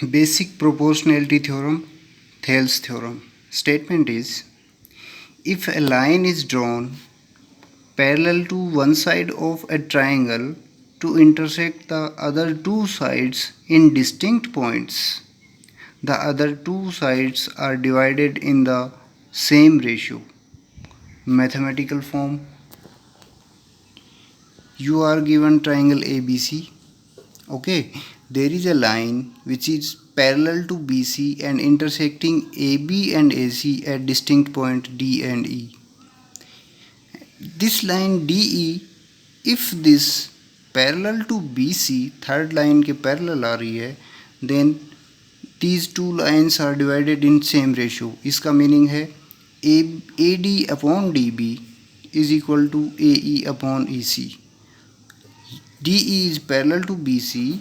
Basic proportionality theorem, Thales theorem. Statement is, if a line is drawn parallel to one side of a triangle to intersect the other two sides in distinct points, the other two sides are divided in the same ratio. Mathematical form: you are given triangle ABC. Okay, there is a line which is parallel to BC and intersecting AB and AC at distinct point D and E. This line DE, if this parallel to BC, third line के parallel आ रही है, then these two lines are divided in same ratio. इसका meaning है AD upon DB is equal to AE upon EC. DE is parallel to BC,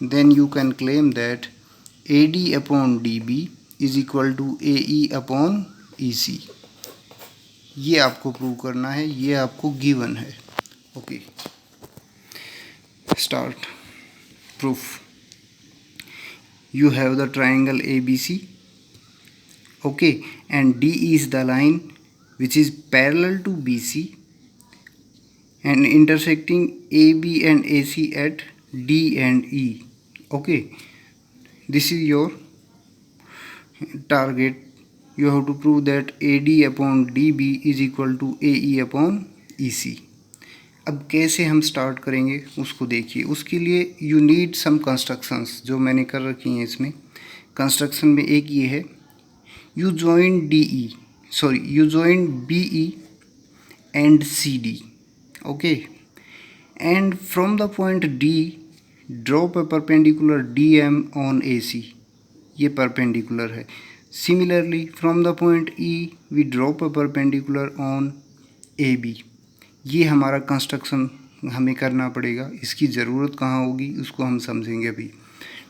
then you can claim that AD upon DB is equal to AE upon EC. ये आपको prove करना है, ये आपको given है. Okay, start proof. You have the triangle ABC, okay, and DE is the line which is parallel to BC and intersecting AB and AC at D and E. Okay, this is your target. You have to prove that AD upon DB is equal to AE upon EC. अब कैसे हम start करेंगे उसको देखिए. उसके लिए you need some constructions जो मैंने कर रखी हैं. इसमें कंस्ट्रक्शन में एक ये है, you join you join BE and CD. Okay, and from the point D drop a perpendicular DM on AC. ये परपेंडिकुलर है. Similarly from the point E we drop a perpendicular on AB. ये हमारा construction हमें करना पड़ेगा. इसकी ज़रूरत कहाँ होगी उसको हम समझेंगे अभी.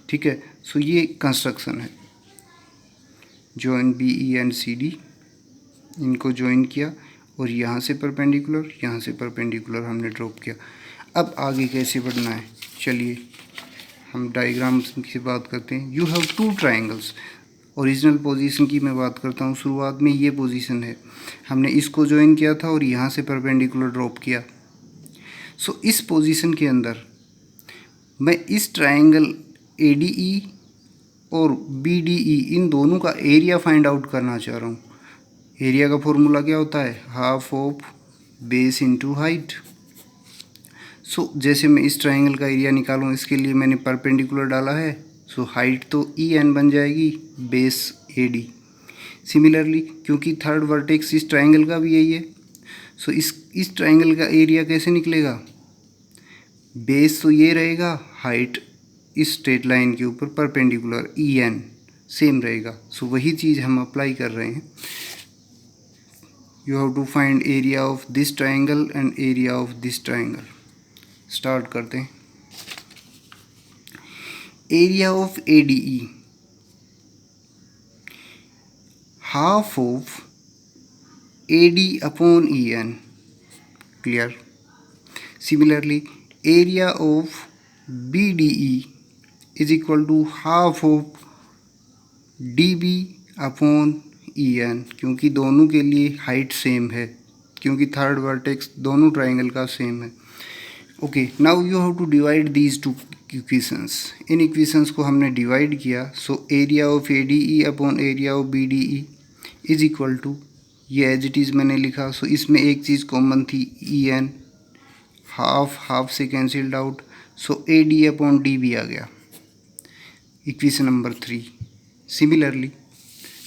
ठीक है, सो ये कंस्ट्रक्शन है. जॉइन BE एंड CD, इनको जॉइन किया और यहाँ से परपेंडिकुलर हमने ड्रॉप किया. अब आगे कैसे बढ़ना है, चलिए हम डायग्राम की बात करते हैं. You have two triangles. Original position की मैं बात करता हूँ. शुरुआत में ये पोजीशन है, हमने इसको ज्वाइन किया था और यहाँ से परपेंडिकुलर ड्रॉप किया. सो इस पोजीशन के अंदर मैं इस ट्राइंगल ADE और BDE इन दोनों का एरिया फाइंड आउट करना चाह रहा हूँ. एरिया का फॉर्मूला क्या होता है, half of base into height. So जैसे मैं इस ट्राइंगल का एरिया निकालूँ, इसके लिए मैंने परपेंडिकुलर डाला है. सो हाइट तो EN बन जाएगी, बेस AD. सिमिलरली क्योंकि थर्ड वर्टेक्स इस ट्राइंगल का भी यही है, सो इस ट्राइंगल का एरिया कैसे निकलेगा, बेस तो ये रहेगा, हाइट इस स्ट्रेट लाइन के ऊपर परपेंडिकुलर EN सेम रहेगा. सो वही चीज़ हम अप्लाई कर रहे हैं. You have to find area of this triangle and area of this triangle. Start करते हैं. Area of ADE, half of AD upon EN. Clear? Similarly, area of BDE is equal to half of DB upon EN. क्योंकि दोनों के लिए height same है, क्योंकि third vertex दोनों triangle का सेम है. Okay, now you have to divide these two equations. इन इक्वेशंस को हमने डिवाइड किया. So area of ADE upon area of BDE is equal to, ये एज इट इज़ मैंने लिखा. सो इसमें एक चीज़ कॉमन थी, EN. हाफ से cancelled out. So AD upon DB आ गया. Equation number 3. Similarly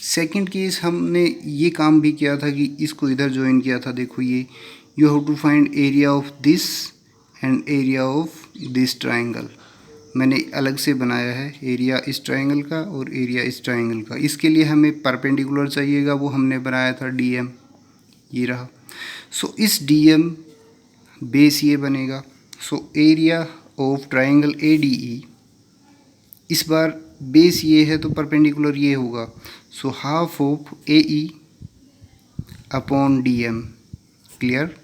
second case हमने ये काम भी किया था कि इसको इधर ज्वाइन किया था. देखो ये, you have to find area of this and area of this triangle. मैंने अलग से बनाया है एरिया इस ट्राइंगल का और एरिया इस ट्राइंगल का. इसके लिए हमें परपेंडिकुलर चाहिएगा, वो हमने बनाया था DM, ये रहा. सो इस DM बेस ये बनेगा. सो एरिया ऑफ ट्राइंगल ADE, इस बार बेस ये है तो परपेंडिकुलर ये होगा. So half of AE upon DM. Clear?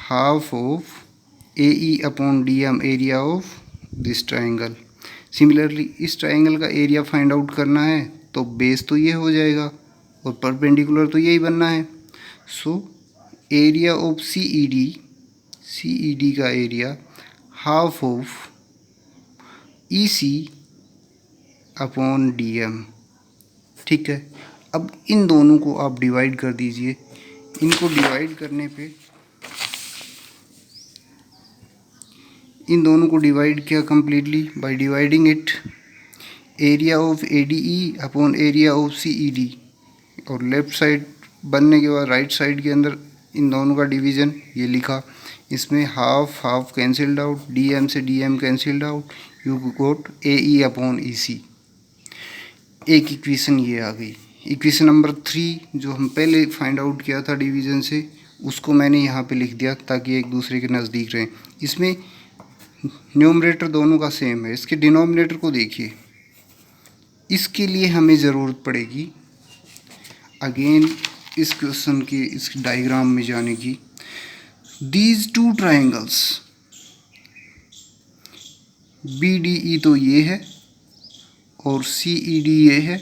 Half of AE upon DM area of this triangle. Similarly इस ट्राइंगल का एरिया फाइंड आउट करना है तो बेस तो ये हो जाएगा और परपेंडिकुलर तो यही बनना है। सो एरिया ऑफ CED का area half of EC upon DM। ठीक है, अब इन दोनों को आप डिवाइड कर दीजिए। इनको डिवाइड करने पे इन दोनों को डिवाइड किया completely by dividing it area of ADE upon area of CED, और लेफ़्ट साइड बनने के बाद राइट साइड के अंदर इन दोनों का डिवीज़न ये लिखा। इसमें half half cancelled out, DM से DM cancelled out, you got AE upon EC। एक इक्वेशन ये आ गई। इक्वेशन नंबर 3 जो हम पहले फाइंड आउट किया था डिवीज़न से, उसको मैंने यहाँ पे लिख दिया ताकि एक दूसरे के नज़दीक रहें। इसमें न्यूमरेटर दोनों का सेम है। इसके डिनोमिनेटर को देखिए। इसके लिए हमें ज़रूरत पड़ेगी अगेन इस क्वेश्चन के इस डायग्राम में जाने की। दीज टू ट्राइंगल्स BDE तो ये है और CED ये है।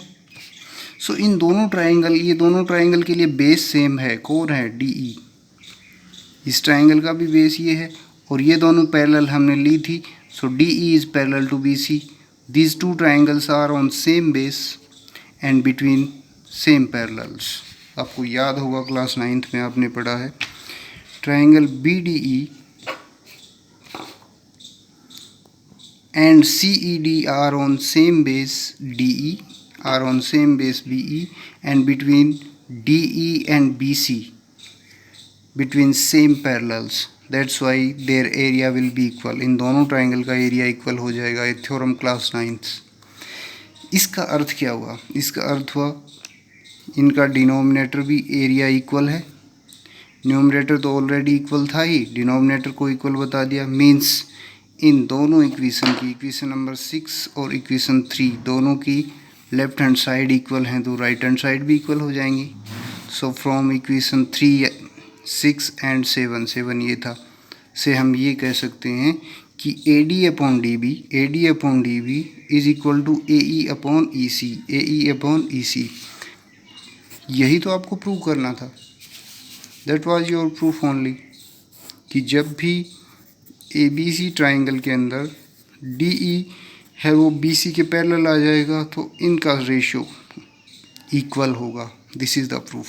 सो इन दोनों ट्राइंगल, ये दोनों ट्राइंगल के लिए बेस सेम है। कौन है? DE। इस ट्राइंगल का भी बेस ये है और ये दोनों पैरेलल हमने ली थी। So DE is parallel to BC। These two triangles are on same base and between same parallels. आपको याद होगा क्लास 9th में आपने पढ़ा है। Triangle BDE and CED are on same base DE, are on same base BE, and between DE and BC, between same parallels, that's why their area will be equal। इन दोनों triangle का area equal हो जाएगा। ये theorem class 9th। इसका अर्थ क्या हुआ? इसका अर्थ हुआ इनका डिनोमिनेटर भी एरिया इक्वल है। न्यूमरेटर तो ऑलरेडी इक्वल था ही, डिनोमिनेटर को इक्वल बता दिया। मीन्स इन दोनों इक्वेशन की, इक्वेशन नंबर 6 और इक्वेशन 3 दोनों की लेफ्ट हैंड साइड इक्वल हैं तो राइट हैंड साइड भी इक्वल हो जाएंगी। सो फ्रॉम इक्वेशन 3, 6 एंड 7 ये था, से हम ये कह सकते हैं कि AD upon DB is equal to AE upon EC। यही तो आपको प्रूव करना था। That was your proof only, कि जब भी ABC ट्राइंगल के अंदर DE है वो BC के पैरेलल आ जाएगा तो इनका रेशियो इक्वल होगा। This is the proof.